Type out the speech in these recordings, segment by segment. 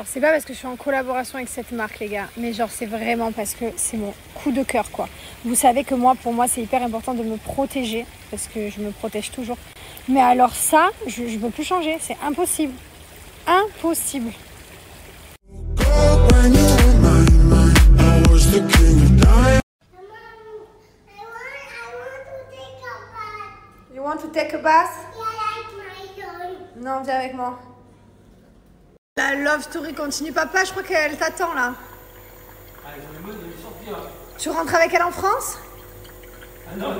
Alors c'est pas parce que je suis en collaboration avec cette marque les gars, mais genre c'est vraiment parce que c'est mon coup de cœur quoi. Vous savez que moi, pour moi c'est hyper important de me protéger, parce que je me protège toujours. Mais alors ça, je peux plus changer, c'est impossible. Impossible. You want to take a bath? Non, viens avec moi. La love story continue. Papa, je crois qu'elle t'attend là. Tu rentres avec elle en France? Ah non.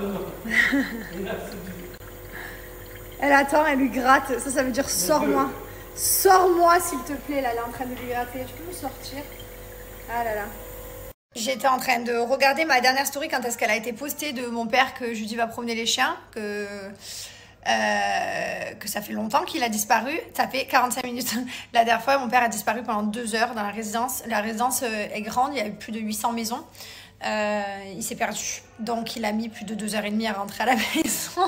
Elle attend, elle lui gratte. Ça veut dire sors-moi. Sors-moi s'il te plaît. Là, elle est en train de lui gratter. Tu peux me sortir? Ah là là. J'étais en train de regarder ma dernière story quand est-ce qu'elle a été postée de mon père que je lui dis va promener les chiens. Que ça fait longtemps qu'il a disparu. Ça fait 45 minutes. La dernière fois, mon père a disparu pendant 2 heures dans la résidence. La résidence est grande, il y a plus de 800 maisons. Il s'est perdu. Donc, il a mis plus de 2h30 à rentrer à la maison.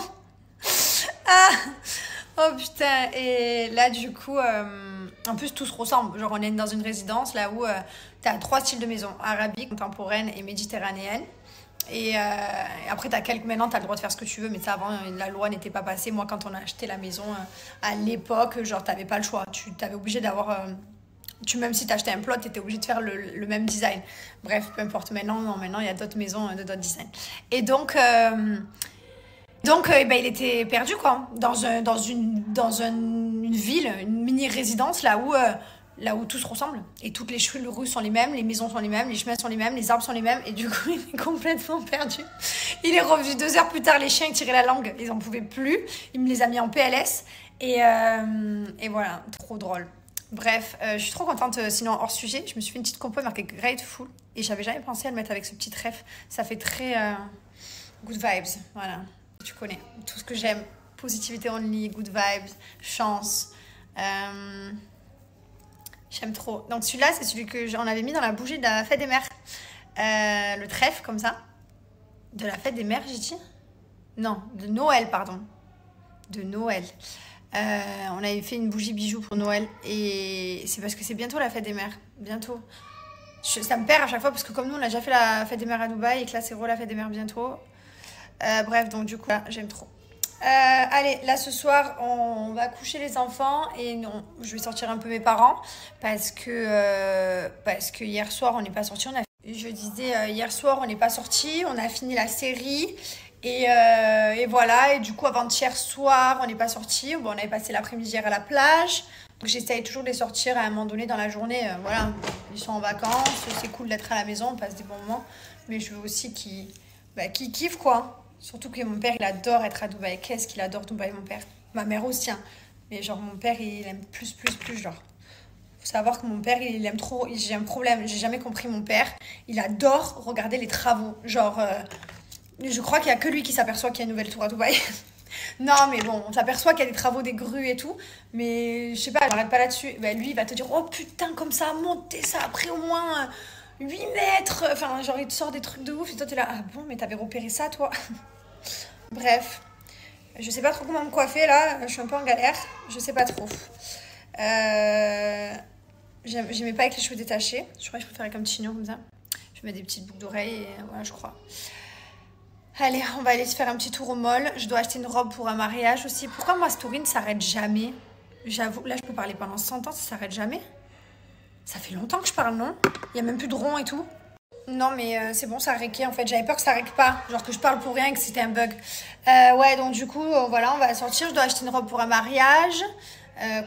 Ah oh putain. Et là, du coup, en plus, tout se ressemble. Genre, on est dans une résidence là où tu as 3 styles de maison. Arabique, contemporaine et méditerranéenne. Et après, maintenant, tu as le droit de faire ce que tu veux, mais ça, avant, la loi n'était pas passée. Moi, quand on a acheté la maison à l'époque, genre, tu n'avais pas le choix. Tu t'avais obligé d'avoir. Même si tu achetais un plot, tu étais obligé de faire le même design. Bref, peu importe. Maintenant, il y a d'autres maisons de d'autres designs. Et donc, il était perdu, quoi, dans une ville, une mini-résidence, là où tout se ressemble. Et toutes les rues sont les mêmes, les maisons sont les mêmes, les chemins sont les mêmes, les arbres sont les mêmes. Et du coup, il est complètement perdu. Il est revenu 2 heures plus tard, les chiens, ils tiraient la langue. Ils n'en pouvaient plus. Il me les a mis en PLS. Et voilà, trop drôle. Bref, je suis trop contente. Sinon, hors sujet, je me suis fait une petite compo marquée Grateful. Et j'avais jamais pensé à le mettre avec ce petit ref. Ça fait très good vibes. Voilà, tu connais. Tout ce que j'aime. Positivité only, good vibes, chance. J'aime trop. Donc celui-là, c'est celui que j'en avais mis dans la bougie de la fête des mères. Le trèfle, comme ça. De la fête des mères, j'ai dit? Non, de Noël, pardon. De Noël. On avait fait une bougie bijou pour Noël. Et c'est parce que c'est bientôt la fête des mères. Bientôt. Ça me perd à chaque fois parce que comme nous, on a déjà fait la fête des mères à Dubaï et que là, c'est la fête des mères bientôt. Bref, donc du coup, là, j'aime trop. Allez, là ce soir on va coucher les enfants et non, je vais sortir un peu mes parents parce que hier soir on n'est pas sortis. Je disais hier soir on n'est pas sortis, on a fini la série et voilà. Et du coup avant-hier soir on n'est pas sortis. Bon, on avait passé l'après-midi hier à la plage. Donc j'essaye toujours de les sortir à un moment donné dans la journée. Voilà, ils sont en vacances, c'est cool d'être à la maison, on passe des bons moments. Mais je veux aussi qu'ils kiffent quoi. Surtout que mon père, il adore être à Dubaï. Qu'est-ce qu'il adore Dubaï, mon père. Ma mère aussi, hein. Mais genre, mon père, il aime plus, genre. Faut savoir que mon père, il aime trop. J'ai un problème, j'ai jamais compris mon père. Il adore regarder les travaux. Genre, je crois qu'il y a que lui qui s'aperçoit qu'il y a une nouvelle tour à Dubaï. Non, mais bon, on s'aperçoit qu'il y a des travaux, des grues et tout. Mais je sais pas, je m'arrête pas là-dessus. Ben, lui, il va te dire, oh putain, comme ça a monté, ça a pris au moins 8 mètres. Enfin, genre, il te sort des trucs de ouf. Et toi, t'es là, ah bon, mais t'avais repéré ça, toi? Bref, je sais pas trop comment me coiffer là, je suis un peu en galère, je sais pas trop. J'aimais pas avec les cheveux détachés, je crois que je préférais comme chignon comme ça. Je mets des petites boucles d'oreilles et voilà, je crois. Allez, on va aller se faire un petit tour au mall. Je dois acheter une robe pour un mariage aussi. Pourquoi ma story ne s'arrête jamais? J'avoue, là je peux parler pendant 100 ans, ça s'arrête jamais. Ça fait longtemps que je parle, non? Il y a même plus de rond et tout. Non mais c'est bon, ça réquait en fait, j'avais peur que ça réque pas, genre que je parle pour rien et que c'était un bug. Ouais, donc du coup, voilà, on va sortir, je dois acheter une robe pour un mariage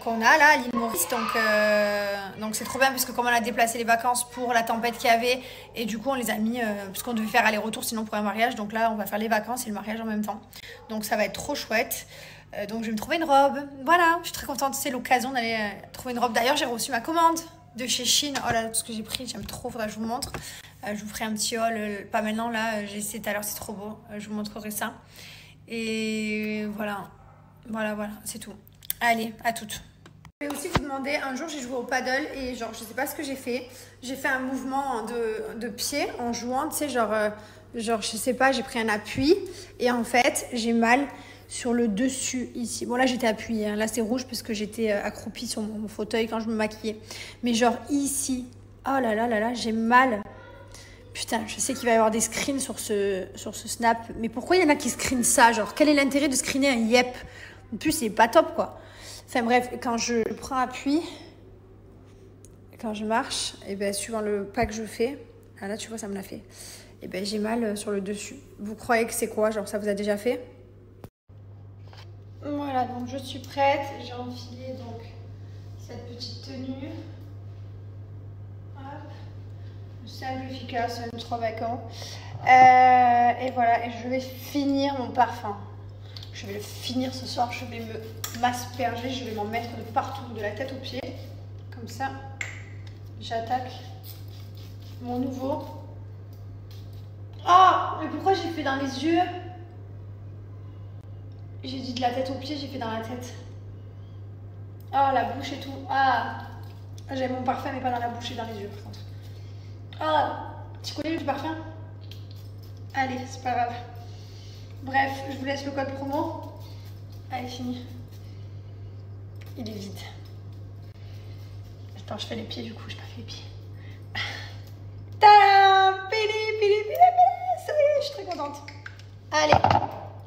qu'on a là à l'île Maurice, donc c'est trop bien parce que comme on a déplacé les vacances pour la tempête qu'il y avait et du coup on les a mis, parce qu'on devait faire aller-retour sinon pour un mariage, donc là on va faire les vacances et le mariage en même temps, donc ça va être trop chouette. Donc je vais me trouver une robe, voilà, je suis très contente, c'est l'occasion d'aller trouver une robe. D'ailleurs j'ai reçu ma commande de chez Shein, oh là, tout ce que j'ai pris, j'aime trop, faudra que je vous montre. Je vous ferai un petit haul, pas maintenant là, j'ai essayé tout à l'heure, c'est trop beau, je vous montrerai ça. Et voilà, c'est tout. Allez, à toutes. Je vais aussi vous demander, un jour j'ai joué au paddle et genre je sais pas ce que j'ai fait un mouvement de pied en jouant, tu sais, genre je sais pas, j'ai pris un appui et en fait j'ai mal sur le dessus ici. Bon là j'étais appuyée, hein. Là c'est rouge parce que j'étais accroupie sur mon fauteuil quand je me maquillais. Mais genre ici, oh là là là là, j'ai mal. Putain, je sais qu'il va y avoir des screens sur ce snap. Mais pourquoi il y en a qui screenent ça? Genre, quel est l'intérêt de screener un yep? En plus, c'est pas top, quoi. Enfin bref, quand je prends appui, quand je marche, et ben suivant le pas que je fais, ah là tu vois, ça me l'a fait. Et ben j'ai mal sur le dessus. Vous croyez que c'est quoi? Genre, ça vous a déjà fait? Voilà, donc je suis prête. J'ai enfilé donc cette petite tenue. Simple, efficace, même 3 vacances. Et voilà, et je vais finir mon parfum. Je vais le finir ce soir, je vais m'asperger, je vais m'en mettre de partout, de la tête aux pieds. Comme ça, j'attaque mon nouveau. Oh, mais pourquoi j'ai fait dans les yeux? J'ai dit de la tête aux pieds, j'ai fait dans la tête. Oh, la bouche et tout. Ah, j'ai mon parfum, mais pas dans la bouche et dans les yeux, par contre. Ah, tu connais le parfum? Allez, c'est pas grave. Bref, je vous laisse le code promo. Allez, fini. Il est vide. Attends, je fais les pieds du coup, j'ai pas fait les pieds. Tadam! Pili. Ça y est, je suis très contente. Allez,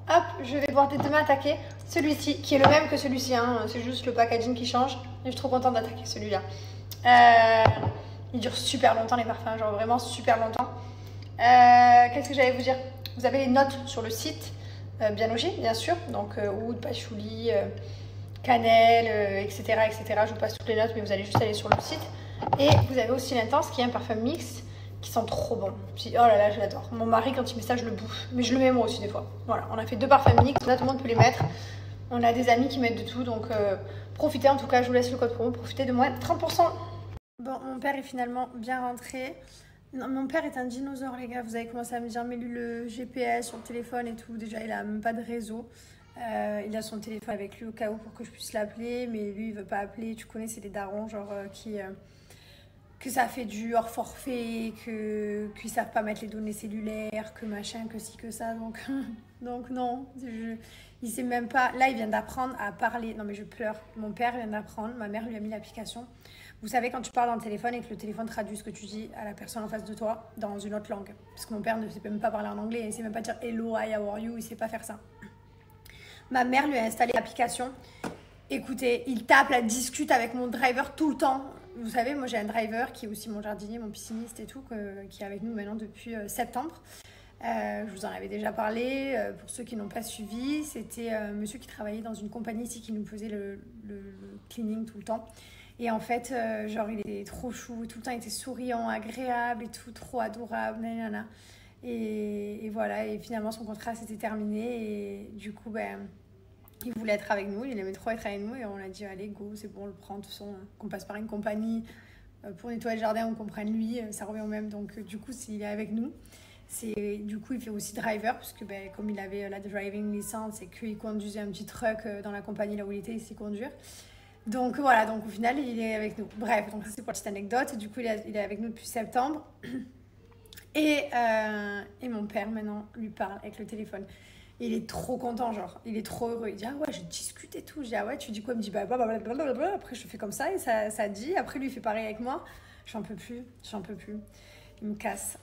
hop, je vais pouvoir demain attaquer celui-ci, qui est le même que celui-ci. Hein. C'est juste le packaging qui change. Et je suis trop contente d'attaquer celui-là. Il dure super longtemps les parfums, genre vraiment super longtemps. Qu'est-ce que j'allais vous dire? Vous avez les notes sur le site Bienlogis, bien sûr. Donc oud, patchouli, cannelle, etc., etc. Je vous passe toutes les notes, mais vous allez juste aller sur le site. Et vous avez aussi l'Intense, qui est un parfum mix, qui sent trop bon. Oh là là, je l'adore. Mon mari, quand il met ça, je le bouffe. Mais je le mets moi aussi des fois. Voilà, on a fait 2 parfums mix, là tout le monde peut les mettre. On a des amis qui mettent de tout, donc profitez. En tout cas, je vous laisse le code promo, profitez de moins 30%. Bon, mon père est finalement bien rentré. Non, mon père est un dinosaure, les gars. Vous avez commencé à me dire, mais lui, le GPS sur le téléphone et tout, déjà, il a même pas de réseau. Il a son téléphone avec lui au cas où pour que je puisse l'appeler, mais lui, il veut pas appeler. Tu connais, c'est des darons, genre, que ça fait du hors forfait, qu'ils savent pas mettre les données cellulaires, que machin, que ci, que ça. Donc, donc non, il sait même pas. Là, il vient d'apprendre à parler. Non, mais je pleure. Mon père vient d'apprendre. Ma mère lui a mis l'application. Vous savez, quand tu parles dans le téléphone et que le téléphone traduit ce que tu dis à la personne en face de toi dans une autre langue. Parce que mon père ne sait même pas parler en anglais, il ne sait même pas dire hello, hi, how are you, il ne sait pas faire ça. Ma mère lui a installé l'application. Écoutez, il tape, elle discute avec mon driver tout le temps. Vous savez, moi j'ai un driver qui est aussi mon jardinier, mon pisciniste et tout, qui est avec nous maintenant depuis septembre. Je vous en avais déjà parlé. Pour ceux qui n'ont pas suivi, c'était un monsieur qui travaillait dans une compagnie ici qui nous faisait le cleaning tout le temps. Et en fait, genre, il était trop chou, tout le temps, il était souriant, agréable et tout, trop adorable, nanana. Et voilà, et finalement, son contrat s'était terminé. Et du coup, ben, il voulait être avec nous, il aimait trop être avec nous. Et on a dit, allez, go, c'est bon, on le prend. De toute façon, qu'on passe par une compagnie pour nettoyer le jardin ou qu'on prenne lui, ça revient au même. Donc, du coup, s'il est avec nous, du coup, il fait aussi driver, parce que ben, comme il avait la driving licence et qu'il conduisait un petit truck dans la compagnie là où il était, il sait conduire. Donc voilà, donc au final, il est avec nous. Bref, donc ça c'est pour la petite anecdote. Du coup, il est avec nous depuis septembre. Et mon père, maintenant, lui parle avec le téléphone. Et il est trop content, genre. Il est trop heureux. Il dit, ah ouais, je discute et tout. Je dis, ah ouais, tu dis quoi? Il me dit, bah blablabla. Après, je fais comme ça et ça dit. Après, lui, il fait pareil avec moi. J'en peux plus. Il me casse.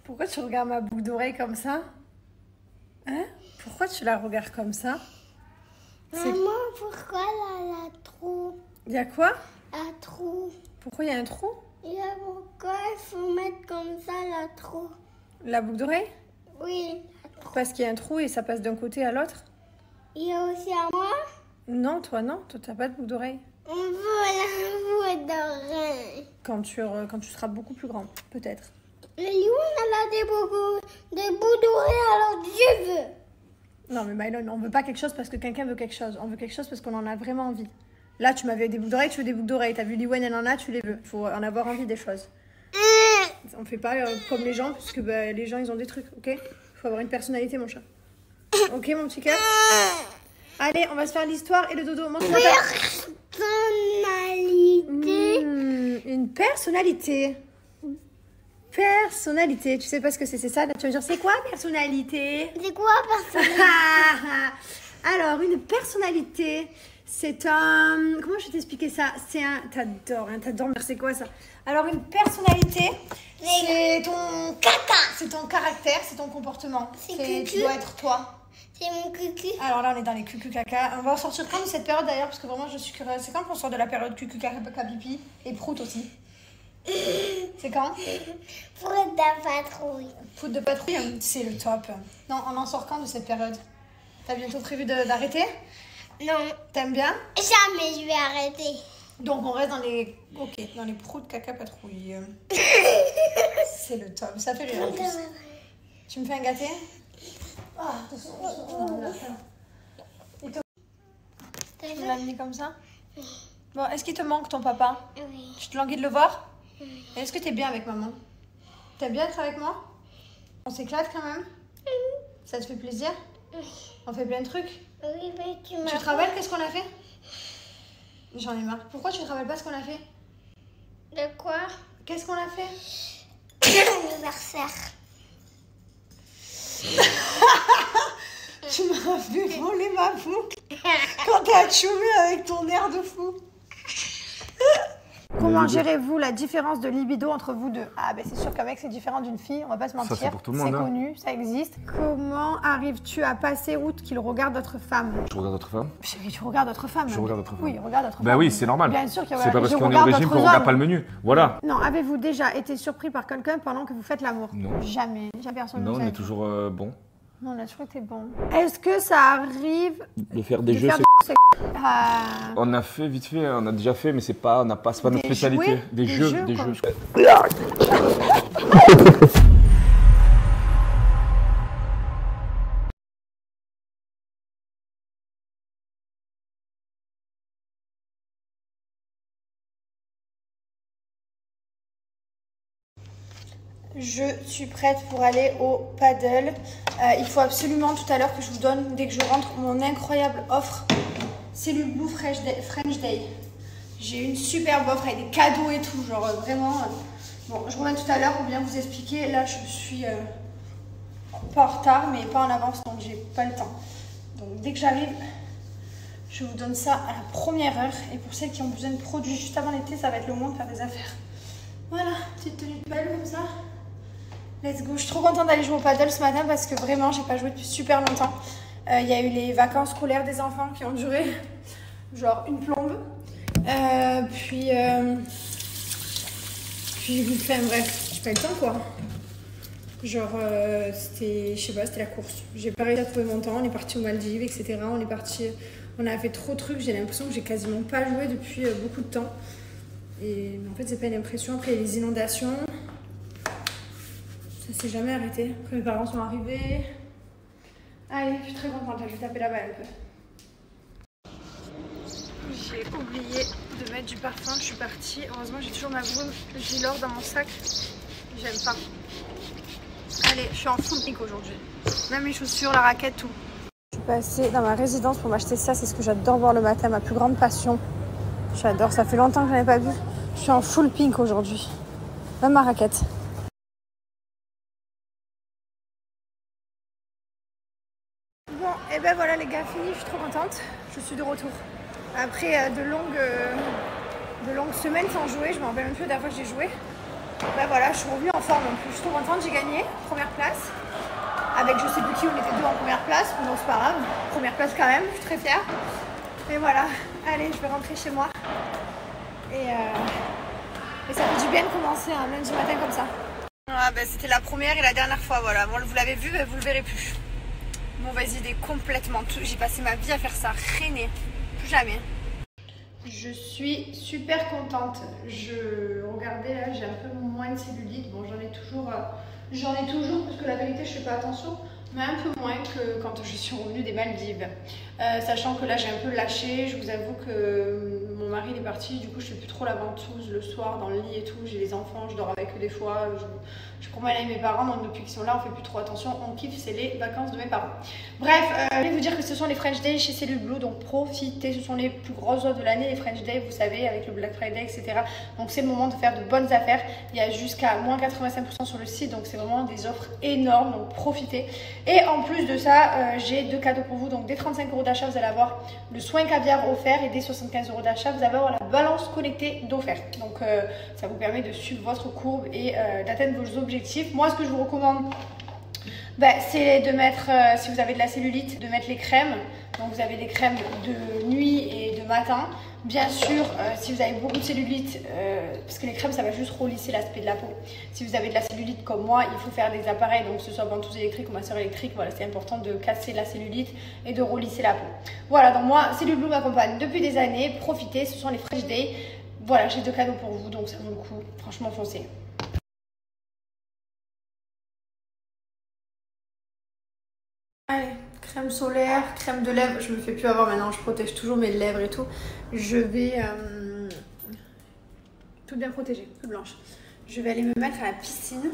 Pourquoi tu regardes ma boucle d'oreille comme ça? Hein? Pourquoi tu la regardes comme ça? Maman, pourquoi elle a trou? Il y a quoi? Un trou. Pourquoi il y a un trou? Il y a pourquoi il faut mettre comme ça la trou? La boucle d'oreille? Oui. Parce qu'il y a un trou et ça passe d'un côté à l'autre? Il y a aussi à moi? Non, toi t'as pas de boucle d'oreille. On veut la boucle d'oreille. Quand tu seras beaucoup plus grand, peut-être. Le lion, elle a des boucles d'oreilles, alors je veux. Non, mais Mylon, on veut pas quelque chose parce que quelqu'un veut quelque chose. On veut quelque chose parce qu'on en a vraiment envie. Là, tu m'avais des boucles d'oreilles, tu veux des boucles d'oreilles. T'as vu Liwen, elle en a, tu les veux. Il faut en avoir envie des choses. On fait pas comme les gens, parce que bah, les gens, ils ont des trucs, ok? Il faut avoir une personnalité, mon chat. Ok, mon petit cœur? Allez, on va se faire l'histoire et le dodo. Mange-moi ta... Personnalité. Une personnalité. Personnalité. Tu sais pas ce que c'est ça? Tu vas dire, c'est quoi personnalité? C'est quoi personnalité? Alors, une personnalité, c'est un... Comment je vais t'expliquer ça? C'est un... T'adores, hein, t'adores, mais c'est quoi ça? Alors, une personnalité, c'est ton caca. C'est ton caractère, c'est ton comportement. Tu dois être toi. C'est mon cucu. Alors là, on est dans les cucu caca. On va en sortir quand de cette période d'ailleurs? Parce que vraiment, je suis curieuse. C'est quand qu'on sort de la période cucu caca pipi? Et prout aussi. C'est quand? Prout de patrouille. Prout de patrouille, c'est le top. Non, on en sort quand de cette période? T'as bientôt prévu d'arrêter? Non. T'aimes bien? Jamais je vais arrêter. Donc on reste dans les... Ok, dans les prout caca patrouille. C'est le top. Ça fait rire en plus. Tu me fais un gâté? Ah, attention. Et toi? Tu l'as mis comme ça? Bon, est-ce qu'il te manque ton papa? Oui. Tu te languis de le voir? Est-ce que t'es bien avec maman? T'aimes bien être avec moi? On s'éclate quand même? Ça te fait plaisir? On fait plein de trucs? Oui, mais tu te rappelles qu'est-ce qu'on a fait? J'en ai marre. Pourquoi tu te rappelles pas ce qu'on a fait? De quoi? Qu'est-ce qu'on a fait? Anniversaire. Tu m'as fait voler ma boucle quand t'as tchoumé avec ton air de fou. Comment gérez-vous la différence de libido entre vous deux? Ah ben c'est sûr qu'un mec c'est différent d'une fille, on va pas se mentir. Ça c'est pour tout le monde. C'est connu, ça existe. Comment arrives-tu à passer outre qu'il regarde d'autres femmes? Je regarde d'autres femmes. Chérie, tu regardes d'autres femmes. Je regarde d'autres femmes. Oui, regarde d'autres femmes. Bah oui, c'est normal. Bien sûr qu'il y a... C'est pas parce qu'on est au régime qu'on regarde pas le menu. Voilà. Non, avez-vous déjà été surpris par quelqu'un pendant que vous faites l'amour? Non. Jamais. Jamais personne. Non, on est toujours bon. Non, on a toujours été bon. Est-ce que ça arrive De faire des jeux, c'est... On a fait vite fait, on a déjà fait, mais c'est pas notre spécialité. Jouets, des jeux. Je suis prête pour aller au paddle. Il faut absolument tout à l'heure que je vous donne, dès que je rentre, mon incroyable offre. C'est le Blue French Day. J'ai une superbe offre avec des cadeaux et tout, genre vraiment. Bon, je reviens tout à l'heure pour bien vous expliquer. Là, je suis pas en retard, mais pas en avance, donc j'ai pas le temps. Donc dès que j'arrive, je vous donne ça à la première heure. Et pour celles qui ont besoin de produits juste avant l'été, ça va être le moment de faire des affaires. Voilà, petite tenue de belle comme ça. Let's go. Je suis trop contente d'aller jouer au paddle ce matin parce que vraiment, j'ai pas joué depuis super longtemps. Il y a eu les vacances scolaires des enfants qui ont duré genre une plombe. Puis enfin bref, j'ai pas eu le temps quoi. Genre c'était, je sais pas, c'était la course. J'ai pas réussi à trouver mon temps, on est parti aux Maldives, etc. On a fait trop de trucs, j'ai l'impression que j'ai quasiment pas joué depuis beaucoup de temps. Et en fait c'est pas une impression, après il y a les inondations. Ça s'est jamais arrêté. Après mes parents sont arrivés. Allez, je suis très contente là, je vais taper la balle un peu. J'ai oublié de mettre du parfum, je suis partie. Heureusement j'ai toujours ma brume Gilor dans mon sac. J'aime pas. Allez, je suis en full pink aujourd'hui. Même les chaussures, la raquette, tout. Je suis passée dans ma résidence pour m'acheter ça, c'est ce que j'adore voir le matin, ma plus grande passion. J'adore, ça fait longtemps que je n'en ai pas vu. Je suis en full pink aujourd'hui. Même ma raquette. Bon, et ben voilà les gars, fini, je suis trop contente. Je suis de retour. Après de longues semaines sans jouer, je me rappelle même plus la dernière fois que j'ai joué. Ben voilà, je suis revenue en forme en plus. Je suis trop contente, j'ai gagné, première place. Avec je sais plus qui, on était deux en première place, donc c'est pas grave. Première place quand même, je suis très fière. Et voilà, allez, je vais rentrer chez moi. Et ça fait du bien de commencer un lundi matin comme ça. Ah ben, c'était la première et la dernière fois, voilà. Bon, vous l'avez vu, mais vous le verrez plus. Mauvaise idée, complètement. J'ai passé ma vie à faire ça, traîner. Plus jamais. Je suis super contente. Regardez là, j'ai un peu moins de cellulite. Bon, j'en ai toujours parce que la vérité, je fais pas attention. Mais un peu moins que quand je suis revenue des Maldives. Sachant que là j'ai un peu lâché, je vous avoue que mon mari il est parti, du coup je fais plus trop la ventouse le soir dans le lit et tout, j'ai les enfants, je dors avec eux des fois, je promène avec mes parents, donc depuis qu'ils sont là on fait plus trop attention, on kiffe, c'est les vacances de mes parents. Bref, je voulais vous dire que ce sont les French Days chez Cellule Blue, donc profitez, ce sont les plus grosses offres de l'année, les French Days, vous savez, avec le Black Friday, etc. Donc c'est le moment de faire de bonnes affaires, il y a jusqu'à moins 85% sur le site, donc c'est vraiment des offres énormes, donc profitez. Et en plus de ça, j'ai 2 cadeaux pour vous, donc dès 35 € d'achat, vous allez avoir le soin caviar offert et dès 75 € d'achat, vous allez avoir la balance connectée d'offert. Donc ça vous permet de suivre votre courbe et d'atteindre vos objectifs. Moi, ce que je vous recommande, c'est de mettre, si vous avez de la cellulite, de mettre les crèmes. Donc vous avez des crèmes de nuit et de matin. Bien sûr, si vous avez beaucoup de cellulite, parce que les crèmes ça va juste relisser l'aspect de la peau. Si vous avez de la cellulite comme moi, il faut faire des appareils, donc que ce soit ventouse électrique ou masseur électrique. Voilà, c'est important de casser la cellulite et de relisser la peau. Voilà, donc moi, Cellule Blue m'accompagne depuis des années. Profitez, ce sont les Fresh Day. Voilà, j'ai 2 cadeaux pour vous, donc ça vaut le coup. Franchement, foncez. Allez, crème solaire, crème de lèvres, je me fais plus avoir maintenant, je protège toujours mes lèvres et tout. Je vais tout bien protégée, toute blanche. Je vais aller me mettre à la piscine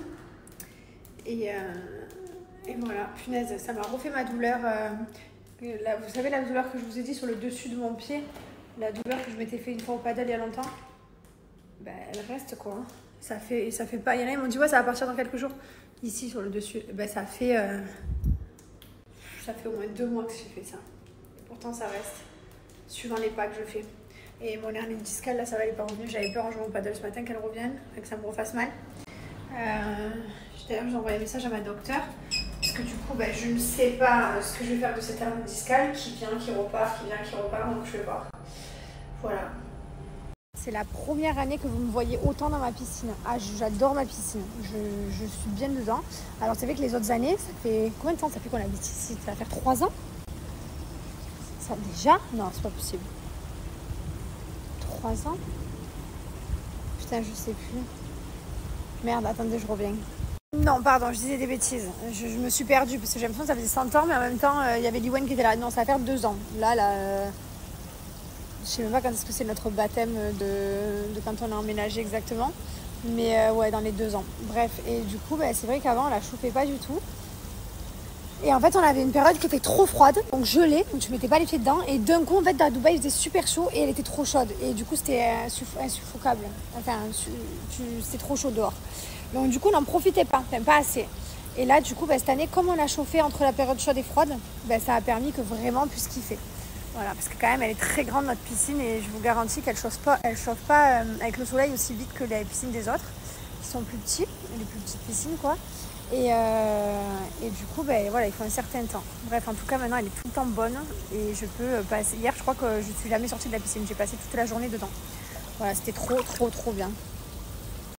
et voilà, punaise, ça m'a refait ma douleur. Vous savez la douleur que je vous ai dit sur le dessus de mon pied, la douleur que je m'étais fait une fois au paddle il y a longtemps, elle reste quoi. Ça fait pas, il y en a ils m'ont dit ouais ça va partir dans quelques jours. Ici sur le dessus, ça fait au moins 2 mois que j'ai fait ça. Et pourtant, ça reste suivant les pas que je fais. Et mon hernie discale, là, ça va, elle n'est pas revenue. J'avais peur en jouant au paddle ce matin qu'elle revienne et que ça me refasse mal. D'ailleurs, j'ai envoyé un message à ma docteure. Parce que du coup, je ne sais pas ce que je vais faire de cette hernie discale qui vient, qui repart, qui vient, qui repart. Donc, je vais voir. Voilà. C'est la première année que vous me voyez autant dans ma piscine. Ah, j'adore ma piscine. Je suis bien dedans. Alors, c'est vrai que les autres années, ça fait combien de temps ça fait qu'on habite ici? Ça va faire 3 ans? Ça déjà? Non, c'est pas possible. 3 ans? Putain, je sais plus. Merde, attendez, je reviens. Non, pardon, je disais des bêtises. Je me suis perdue parce que j'ai l'impression que ça faisait 100 ans, mais en même temps, il y avait Liwen qui était là. Non, ça va faire 2 ans. Là, je sais même pas quand est-ce que c'est notre baptême de quand on a emménagé exactement. Mais ouais, dans les 2 ans. Bref, et du coup, c'est vrai qu'avant, on la chauffait pas du tout. Et en fait, on avait une période qui était trop froide, donc gelée, donc je mettais pas les pieds dedans. Et d'un coup, en fait, à Dubaï, il faisait super chaud et elle était trop chaude. Et du coup, c'était insuffocable. Enfin, c'était trop chaud dehors. Donc du coup, on n'en profitait pas, enfin pas assez. Et là, du coup, cette année, comme on a chauffé entre la période chaude et froide, ça a permis que vraiment on puisse kiffer. Voilà, parce que quand même, elle est très grande notre piscine et je vous garantis qu'elle chauffe pas avec le soleil aussi vite que les piscines des autres, qui sont plus petits, les plus petites piscines quoi. Et du coup, voilà, il faut un certain temps. Bref, en tout cas, maintenant, elle est tout le temps bonne et je peux passer. Hier, je crois que je suis jamais sortie de la piscine. J'ai passé toute la journée dedans. Voilà, c'était trop bien.